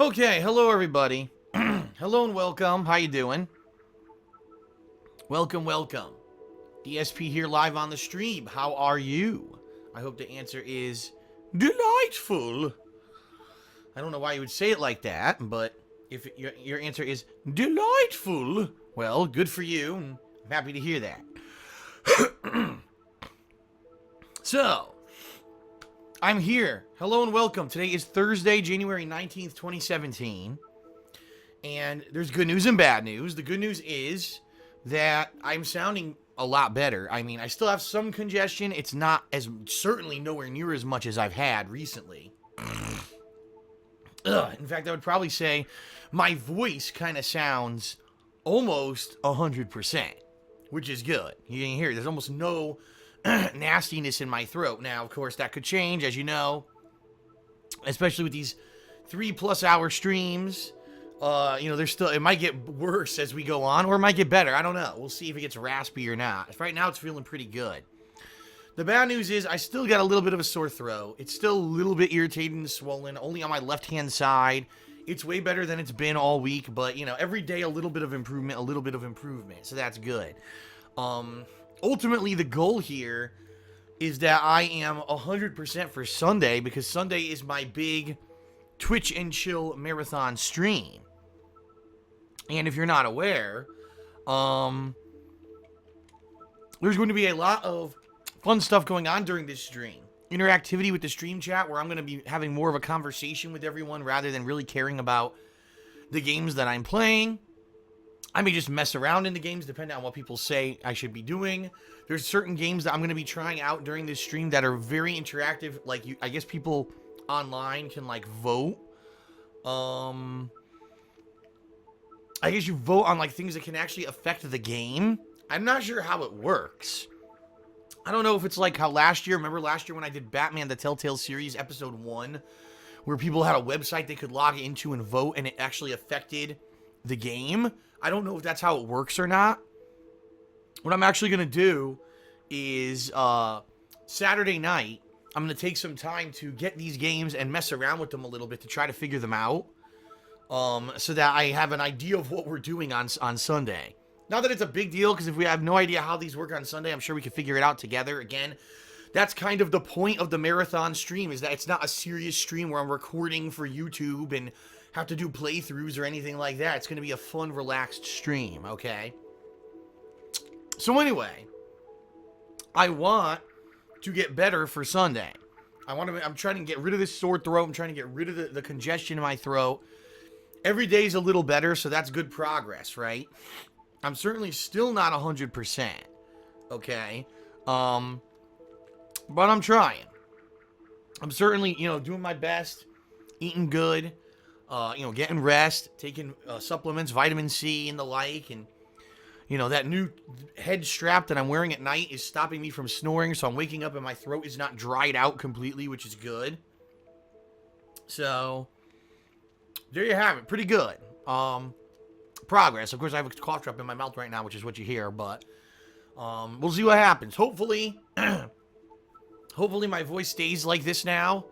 Okay, hello everybody. Hello and welcome. How you doing? Welcome. DSP here live on the stream. How are you? I hope the answer is delightful. I don't know why you would say it like that, but if your answer is delightful, well, good for you, and I'm happy to hear that. So, I'm here. Hello and welcome. Today is Thursday, January 19th, 2017. And there's good news and bad news. The good news is that I'm sounding a lot better. I mean, I still have some congestion. It's not certainly nowhere near as much as I've had recently. In fact, I would probably say my voice kind of sounds almost 100%, which is good. You can hear there's almost no nastiness in my throat. Now, of course, that could change, as you know, especially with these 3+ hour streams. It might get worse as we go on, or it might get better. I don't know. We'll see if it gets raspy or not. Right now, it's feeling pretty good. The bad news is I still got a little bit of a sore throat. It's still a little bit irritated and swollen, only on my left-hand side. It's way better than it's been all week, but, every day a little bit of improvement, so that's good. Ultimately, the goal here is that I am 100% for Sunday, because Sunday is my big Twitch and Chill marathon stream. And if you're not aware, there's going to be a lot of fun stuff going on during this stream. Interactivity with the stream chat, where I'm going to be having more of a conversation with everyone rather than really caring about the games that I'm playing. I may just mess around in the games depending on what people say I should be doing. There's certain games that I'm going to be trying out during this stream that are very interactive. Like, I guess people online can, vote. I guess you vote on, things that can actually affect the game. I'm not sure how it works. I don't know if it's like how remember last year when I did Batman the Telltale series episode 1, where people had a website they could log into and vote, and it actually affected the game. I don't know if that's how it works or not. What I'm actually going to do is Saturday night, I'm going to take some time to get these games and mess around with them a little bit to try to figure them out, so that I have an idea of what we're doing on Sunday. Not that it's a big deal, because if we have no idea how these work on Sunday, I'm sure we can figure it out together. Again, that's kind of the point of the marathon stream, is that it's not a serious stream where I'm recording for YouTube and have to do playthroughs or anything like that. It's going to be a fun, relaxed stream, okay? So anyway, I want to get better for Sunday. I'm trying to get rid of this sore throat. I'm trying to get rid of the congestion in my throat. Every day's a little better, so that's good progress, right? I'm certainly still not 100%, okay? But I'm trying. I'm certainly, doing my best, eating good, getting rest, taking supplements, vitamin C and the like, and, that new head strap that I'm wearing at night is stopping me from snoring, so I'm waking up and my throat is not dried out completely, which is good. So, there you have it. Pretty good. Progress. Of course, I have a cough drop in my mouth right now, which is what you hear, but we'll see what happens. Hopefully, my voice stays like this now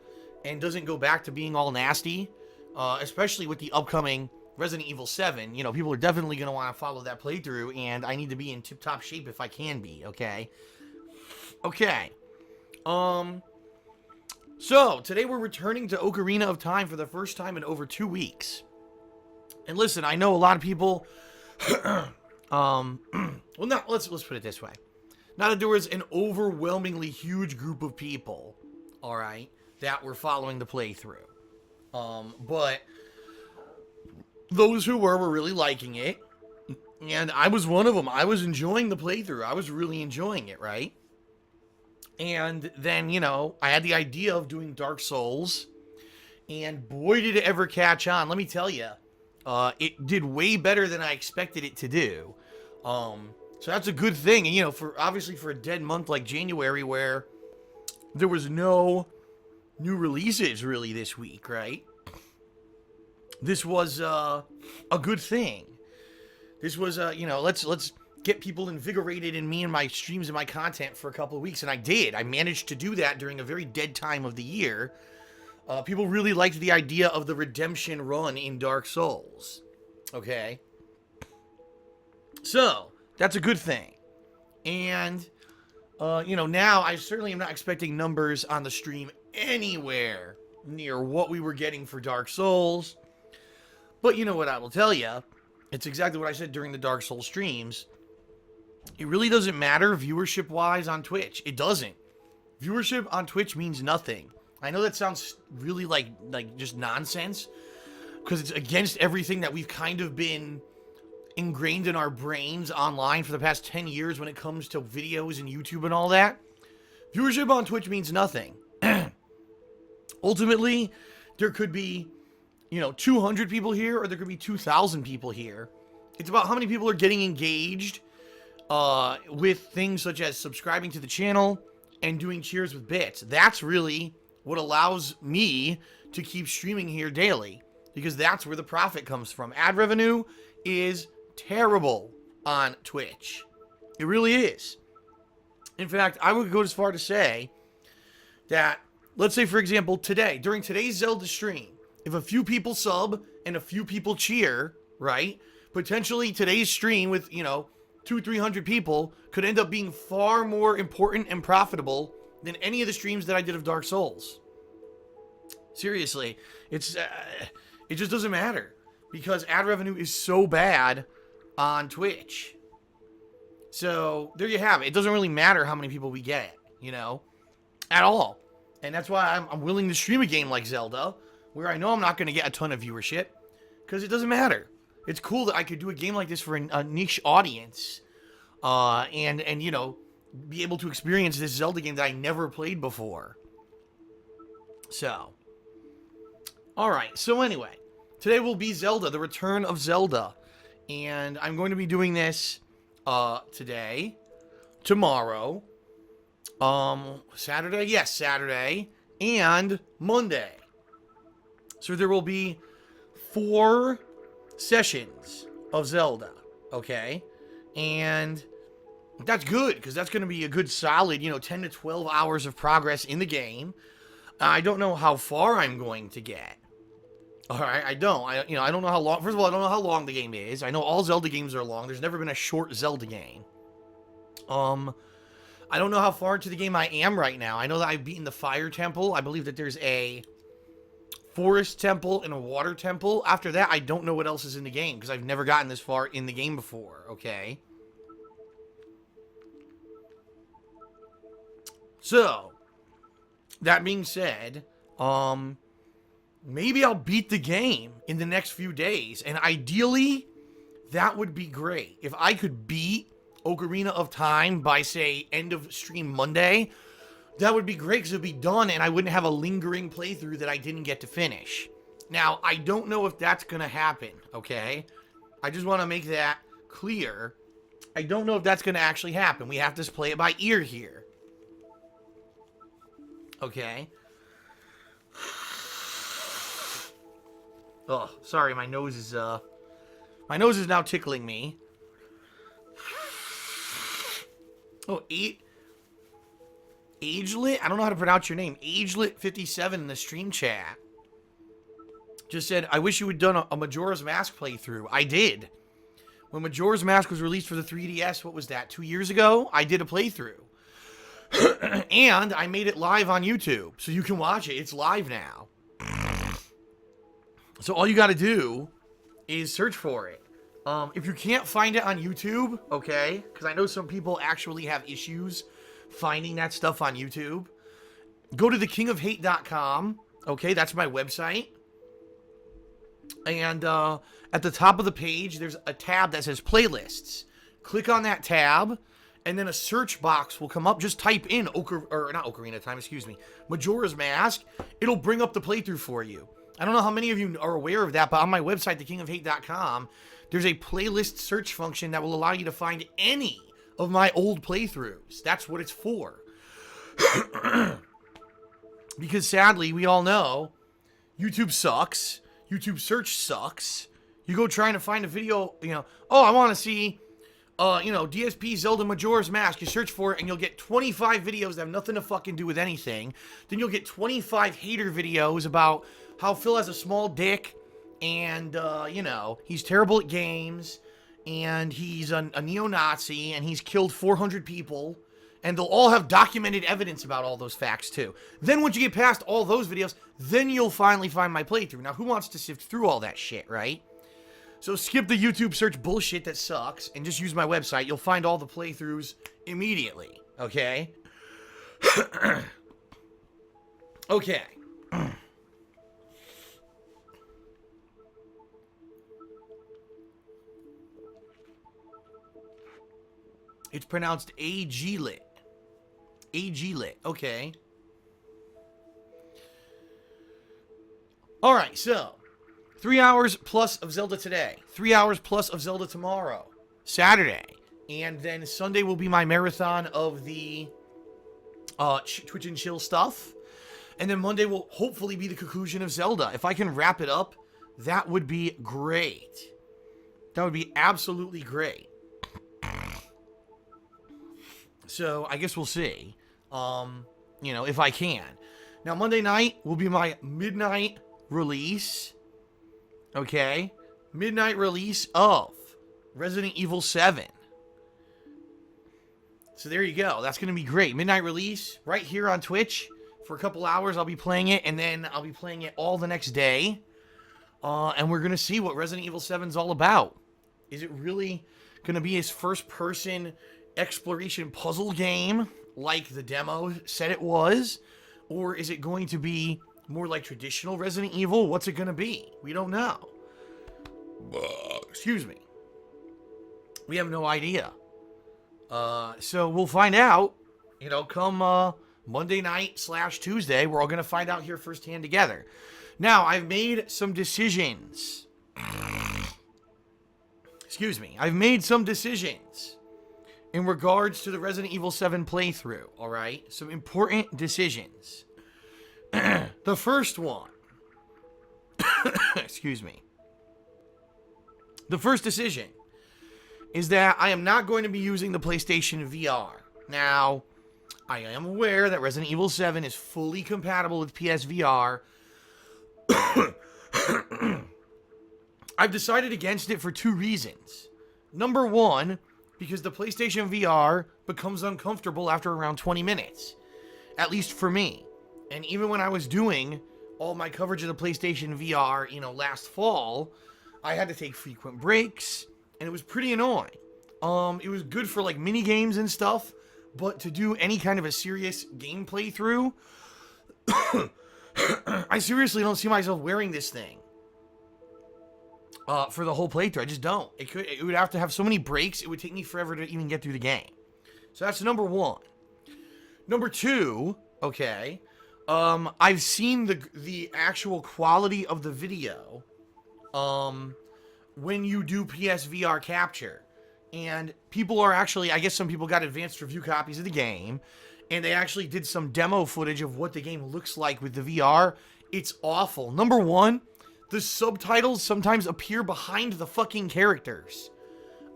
and doesn't go back to being all nasty, especially with the upcoming Resident Evil 7. People are definitely going to want to follow that playthrough, and I need to be in tip-top shape if I can be, okay? Okay. So, today we're returning to Ocarina of Time for the first time in over 2 weeks. And listen, I know a lot of people, let's put it this way. Not that there was an overwhelmingly huge group of people, alright, that were following the playthrough. But those who were really liking it, and I was one of them. I was enjoying the playthrough. I was really enjoying it, right? And then, I had the idea of doing Dark Souls, and boy, did it ever catch on. Let me tell you, it did way better than I expected it to do. So that's a good thing. And, for a dead month like January, where there was no new releases really this week, right? This was a good thing. This was, let's get people invigorated in me and my streams and my content for a couple of weeks, and I did. I managed to do that during a very dead time of the year. People really liked the idea of the redemption run in Dark Souls. Okay? So, that's a good thing. And, now I certainly am not expecting numbers on the stream anywhere near what we were getting for Dark Souls. But you know what I will tell you? It's exactly what I said during the Dark Souls streams. It really doesn't matter viewership-wise on Twitch. It doesn't. Viewership on Twitch means nothing. I know that sounds really like just nonsense, because it's against everything that we've kind of been ingrained in our brains online for the past 10 years when it comes to videos and YouTube and all that. Viewership on Twitch means nothing. Ultimately, there could be, 200 people here, or there could be 2,000 people here. It's about how many people are getting engaged with things such as subscribing to the channel and doing cheers with bits. That's really what allows me to keep streaming here daily, because that's where the profit comes from. Ad revenue is terrible on Twitch. It really is. In fact, I would go as far to say that, let's say, for example, today, during today's Zelda stream, if a few people sub and a few people cheer, right, potentially today's stream with, 200-300 people could end up being far more important and profitable than any of the streams that I did of Dark Souls. Seriously, it just doesn't matter, because ad revenue is so bad on Twitch. So there you have it. It doesn't really matter how many people we get, at all. And that's why I'm willing to stream a game like Zelda, where I know I'm not going to get a ton of viewership, because it doesn't matter. It's cool that I could do a game like this for a niche audience, and be able to experience this Zelda game that I never played before. So, alright, so anyway, today will be Zelda, the Return of Zelda, and I'm going to be doing this, today, tomorrow, Saturday, yes, Saturday, and Monday. So there will be 4 sessions of Zelda, okay? And that's good, because that's going to be a good solid, 10 to 12 hours of progress in the game. I don't know how far I'm going to get. Alright, I don't know how long. First of all, I don't know how long the game is. I know all Zelda games are long. There's never been a short Zelda game. I don't know how far into the game I am right now. I know that I've beaten the Fire Temple. I believe that there's a Forest Temple and a Water Temple. After that, I don't know what else is in the game, because I've never gotten this far in the game before, okay? So, that being said, maybe I'll beat the game in the next few days, and ideally, that would be great. If I could beat Ocarina of Time by, say, end of stream Monday, that would be great, because it would be done, and I wouldn't have a lingering playthrough that I didn't get to finish. Now, I don't know if that's going to happen, okay? I just want to make that clear. I don't know if that's going to actually happen. We have to play it by ear here. Okay? Oh, sorry, my nose is now tickling me. Oh, Agelit? I don't know how to pronounce your name. Agelit57 in the stream chat just said, I wish you had done a Majora's Mask playthrough. I did. When Majora's Mask was released for the 3DS, what was that, 2 years ago? I did a playthrough. And I made it live on YouTube, so you can watch it. It's live now. So all you got to do is search for it. If you can't find it on YouTube, okay, because I know some people actually have issues finding that stuff on YouTube, go to thekingofhate.com, okay, that's my website, and at the top of the page, there's a tab that says playlists. Click on that tab, and then a search box will come up. Just type in Majora's Mask. It'll bring up the playthrough for you. I don't know how many of you are aware of that, but on my website, thekingofhate.com, there's a playlist search function that will allow you to find any of my old playthroughs. That's what it's for. Because sadly, we all know, YouTube sucks. YouTube search sucks. You go trying to find a video, oh, I want to see DSP Zelda Majora's Mask. You search for it and you'll get 25 videos that have nothing to fucking do with anything. Then you'll get 25 hater videos about how Phil has a small dick and, he's terrible at games and he's a neo-Nazi and he's killed 400 people. And they'll all have documented evidence about all those facts, too. Then once you get past all those videos, then you'll finally find my playthrough. Now, who wants to sift through all that shit, right? So skip the YouTube search bullshit that sucks and just use my website. You'll find all the playthroughs immediately, okay? Okay. It's pronounced AG-lit. AG-lit, okay. Alright, so 3 hours plus of Zelda today. 3 hours plus of Zelda tomorrow. Saturday. And then Sunday will be my marathon of the Twitch and Chill stuff. And then Monday will hopefully be the conclusion of Zelda. If I can wrap it up, that would be great. That would be absolutely great. So, I guess we'll see. If I can. Now, Monday night will be my midnight release. Okay? Midnight release of Resident Evil 7. So, there you go. That's going to be great. Midnight release right here on Twitch. For a couple hours, I'll be playing it. And then I'll be playing it all the next day. And we're going to see what Resident Evil 7 is all about. Is it really going to be his first-person exploration puzzle game like the demo said it was? Or is it going to be more like traditional Resident Evil? What's it going to be? We don't know. Excuse me. We have no idea. So we'll find out, come Monday night / Tuesday. We're all going to find out here firsthand together. Now, I've made some decisions. Excuse me. I've made some decisions in regards to the Resident Evil 7 playthrough, alright? Some important decisions. The first one. Excuse me. The first decision is that I am not going to be using the PlayStation VR. Now, I am aware that Resident Evil 7 is fully compatible with PSVR. I've decided against it for 2 reasons. Number 1, because the PlayStation VR becomes uncomfortable after around 20 minutes. At least for me. And even when I was doing all my coverage of the PlayStation VR, last fall, I had to take frequent breaks, and it was pretty annoying. It was good for, mini games and stuff, but to do any kind of a serious game playthrough, I seriously don't see myself wearing this thing. For the whole playthrough. I just don't. It would have to have so many breaks, it would take me forever to even get through the game. So that's number 1. Number 2, okay, I've seen the actual quality of the video when you do PSVR capture. And people are actually, I guess some people got advanced review copies of the game, and they actually did some demo footage of what the game looks like with the VR. It's awful. Number 1, the subtitles sometimes appear behind the fucking characters.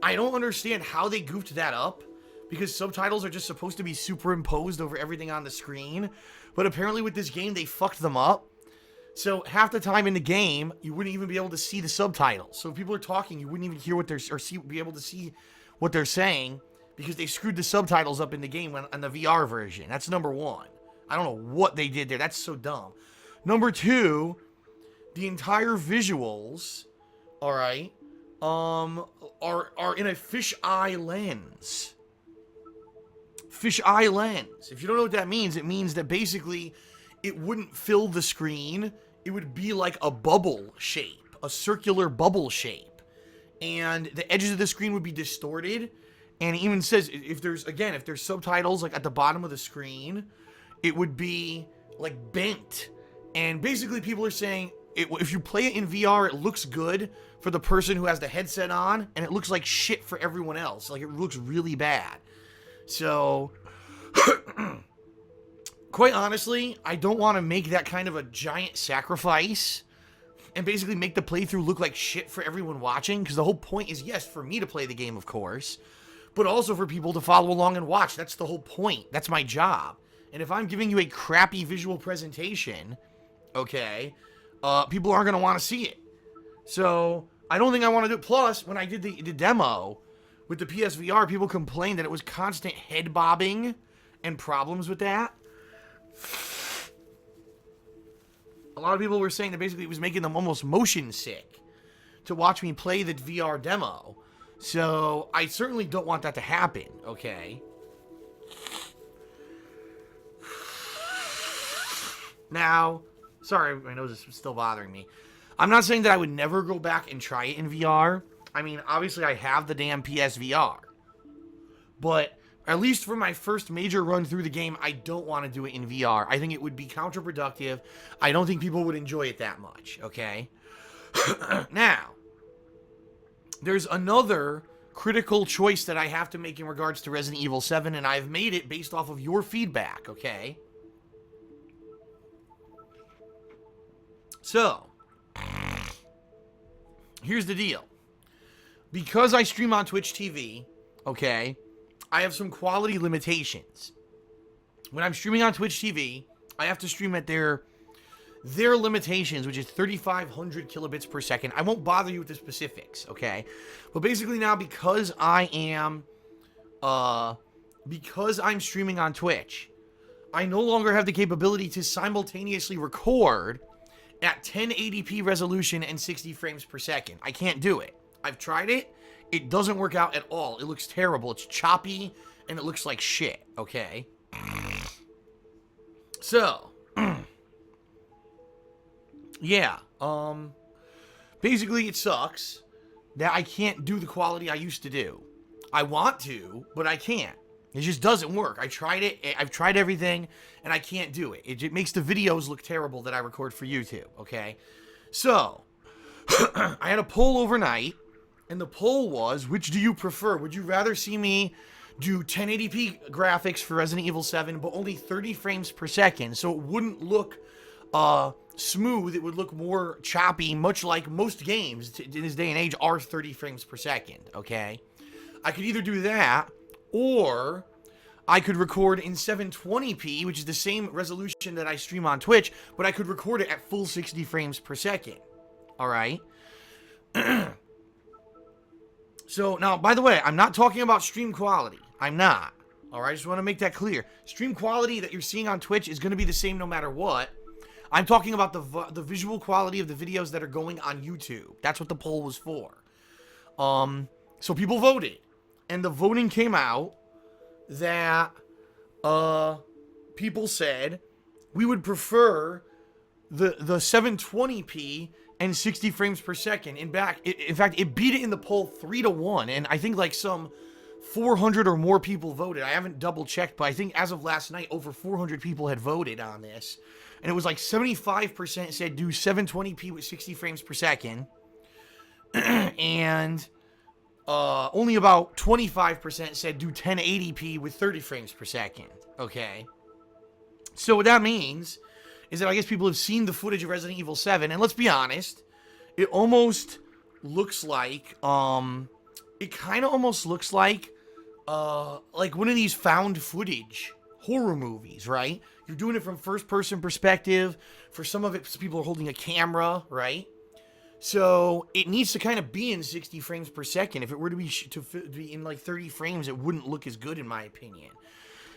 I don't understand how they goofed that up, because subtitles are just supposed to be superimposed over everything on the screen. But apparently with this game, they fucked them up. So half the time in the game, you wouldn't even be able to see the subtitles. So if people are talking, you wouldn't even hear what be able to see what they're saying, because they screwed the subtitles up in the game on the VR version. That's number 1. I don't know what they did there. That's so dumb. Number 2, the entire visuals, alright, are in a fisheye lens. Fisheye lens. If you don't know what that means, it means that basically it wouldn't fill the screen. It would be like a bubble shape, a circular bubble shape. And the edges of the screen would be distorted. And it even says, if there's subtitles at the bottom of the screen, it would be bent. And basically people are saying, if you play it in VR, it looks good for the person who has the headset on, and it looks like shit for everyone else. It looks really bad. So, quite honestly, I don't want to make that kind of a giant sacrifice and basically make the playthrough look like shit for everyone watching, because the whole point is, yes, for me to play the game, of course, but also for people to follow along and watch. That's the whole point. That's my job. And if I'm giving you a crappy visual presentation, okay, people aren't going to want to see it. So I don't think I want to do it. Plus, when I did the demo with the PSVR, people complained that it was constant head bobbing and problems with that. A lot of people were saying that basically it was making them almost motion sick to watch me play the VR demo. So I certainly don't want that to happen, okay? Now, sorry, my nose is still bothering me. I'm not saying that I would never go back and try it in VR. I mean, obviously I have the damn PSVR. But at least for my first major run through the game, I don't want to do it in VR. I think it would be counterproductive. I don't think people would enjoy it that much, okay? Now, there's another critical choice that I have to make in regards to Resident Evil 7, and I've made it based off of your feedback, okay? So, here's the deal. Because I stream on Twitch TV, okay, I have some quality limitations. When I'm streaming on Twitch TV, I have to stream at their limitations, which is 3,500 kilobits per second. I won't bother you with the specifics, okay? But basically now, because I'm streaming on Twitch, I no longer have the capability to simultaneously record at 1080p resolution and 60 frames per second. I can't do it. I've tried it. It doesn't work out at all. It looks terrible. It's choppy, and it looks like shit, okay? So, yeah, basically it sucks that I can't do the quality I used to do. I want to, but I can't. It just doesn't work. I tried it. I've tried everything, and I can't do it. It makes the videos look terrible that I record for YouTube, okay? So, I had a poll overnight, and the poll was, which do you prefer? Would you rather see me do 1080p graphics for Resident Evil 7, but only 30 frames per second, so it wouldn't look smooth, it would look more choppy, much like most games in this day and age are 30 frames per second, okay? I could either do that, or I could record in 720p, which is the same resolution that I stream on Twitch, but I could record it at full 60 frames per second. Alright? So, now, by the way, I'm not talking about stream quality. I'm not. Alright? I just want to make that clear. Stream quality that you're seeing on Twitch is going to be the same no matter what. I'm talking about the visual quality of the videos that are going on YouTube. That's what the poll was for. So people voted. And the voting came out that people said we would prefer the 720p and 60 frames per second. In fact, it beat it in the poll 3-1, and I think like some 400 or more people voted. I haven't double checked, but I think as of last night, over 400 people had voted on this, and it was like 75% said do 720p with 60 frames per second, and only about 25% said do 1080p with 30 frames per second. Okay. So what that means is that I guess people have seen the footage of Resident Evil 7, and let's be honest, it almost looks like, it kind of almost looks like one of these found footage horror movies, right? You're doing it from first-person perspective. For some of it, people are holding a camera, right? So it needs to kind of be in 60 frames per second. If it were to be in like 30 frames, it wouldn't look as good in my opinion.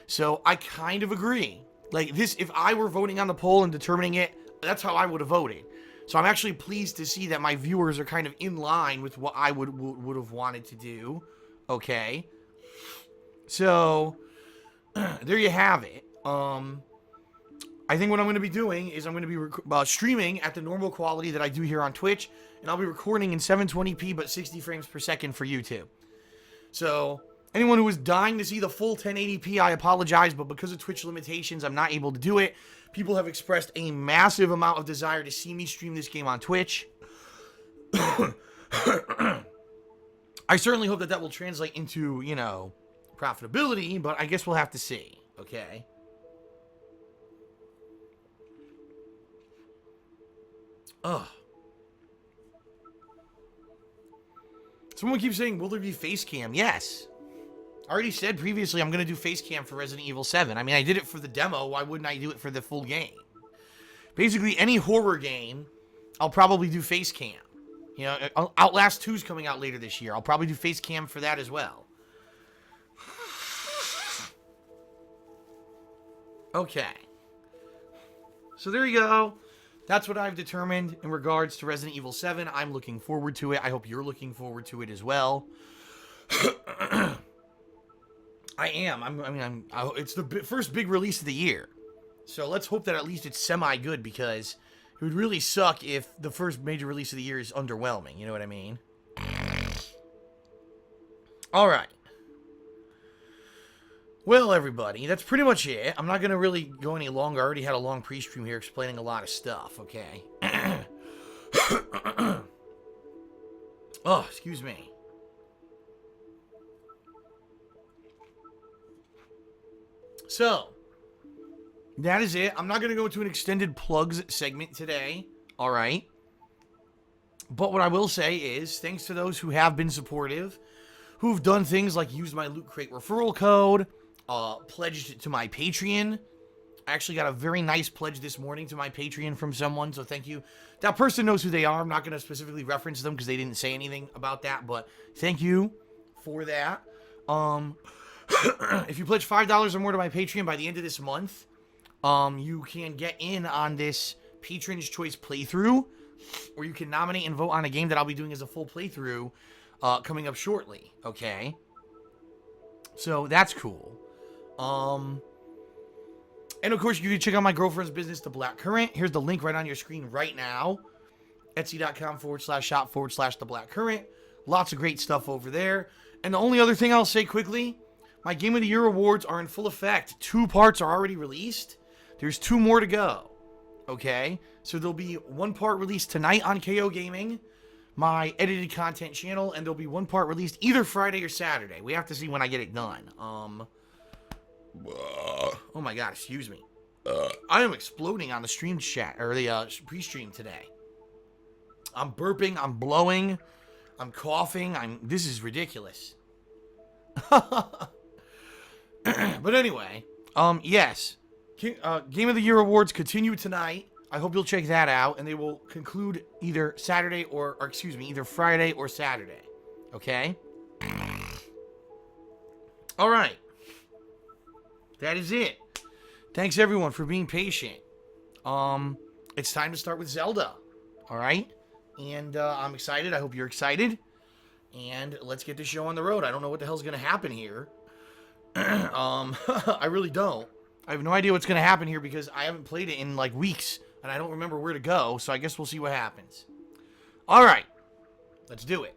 So I kind of agree. Like this, if I were voting on the poll and determining it, that's how I would have voted. So I'm actually pleased to see that my viewers are kind of in line with what I would have wanted to do. Okay. So there you have it. I think what I'm going to be doing is I'm going to be streaming at the normal quality that I do here on Twitch, and I'll be recording in 720p but 60 frames per second for YouTube. So anyone who was dying to see the full 1080p, I apologize, but because of Twitch limitations, I'm not able to do it. People have expressed a massive amount of desire to see me stream this game on Twitch. I certainly hope that that will translate into, you know, profitability, but I guess we'll have to see, okay? Ugh. Someone keeps saying, will there be Facecam? Yes. I already said previously I'm going to do Facecam for Resident Evil 7. I mean, I did it for the demo. Why wouldn't I do it for the full game? Basically, any horror game, I'll probably do Facecam. You know, Outlast 2's coming out later this year. I'll probably do Facecam for that as well. Okay. So there you go. That's what I've determined in regards to Resident Evil 7. I'm looking forward to it. I hope you're looking forward to it as well. I am. It's the first big release of the year. So let's hope that at least it's semi-good, because it would really suck if the first major release of the year is underwhelming. You know what I mean? All right. Well, everybody, that's pretty much it. I'm not going to really go any longer. I already had a long pre-stream here explaining a lot of stuff, okay? Oh, excuse me. So, that is it. I'm not going to go into an extended plugs segment today, all right? But what I will say is, thanks to those who have been supportive, who've done things like use my Loot Crate referral code, pledged to my Patreon. I actually got a very nice pledge this morning to my Patreon from someone, so thank you. That person knows who they are. I'm not going to specifically reference them because they didn't say anything about that, but thank you for that. If you pledge $5 or more to my Patreon by the end of this month, you can get in on this Patron's Choice playthrough, or you can nominate and vote on a game that I'll be doing as a full playthrough coming up shortly, okay? So that's cool. And of course, you can check out my girlfriend's business, The Black Current. Here's the link right on your screen right now. Etsy.com/shop/The Black Current. Lots of great stuff over there. And the only other thing I'll say quickly, my Game of the Year awards are in full effect. 2 parts are already released. There's 2 more to go. Okay? So there'll be 1 part released tonight on KO Gaming, my edited content channel, and there'll be 1 part released either Friday or Saturday. We have to see when I get it done. Oh my god, excuse me. I am exploding on the stream chat, or the pre-stream today. I'm burping, I'm blowing, I'm coughing, this is ridiculous. But anyway, yes. Game of the Year awards continue tonight. I hope you'll check that out, and they will conclude either Saturday or excuse me, either Friday or Saturday. Okay? All right. That is it. Thanks everyone for being patient. It's time to start with Zelda. All right? And I'm excited. I hope you're excited. And let's get this show on the road. I don't know what the hell's going to happen here. I really don't. I have no idea what's going to happen here because I haven't played it in like weeks and I don't remember where to go. So I guess we'll see what happens. All right. Let's do it.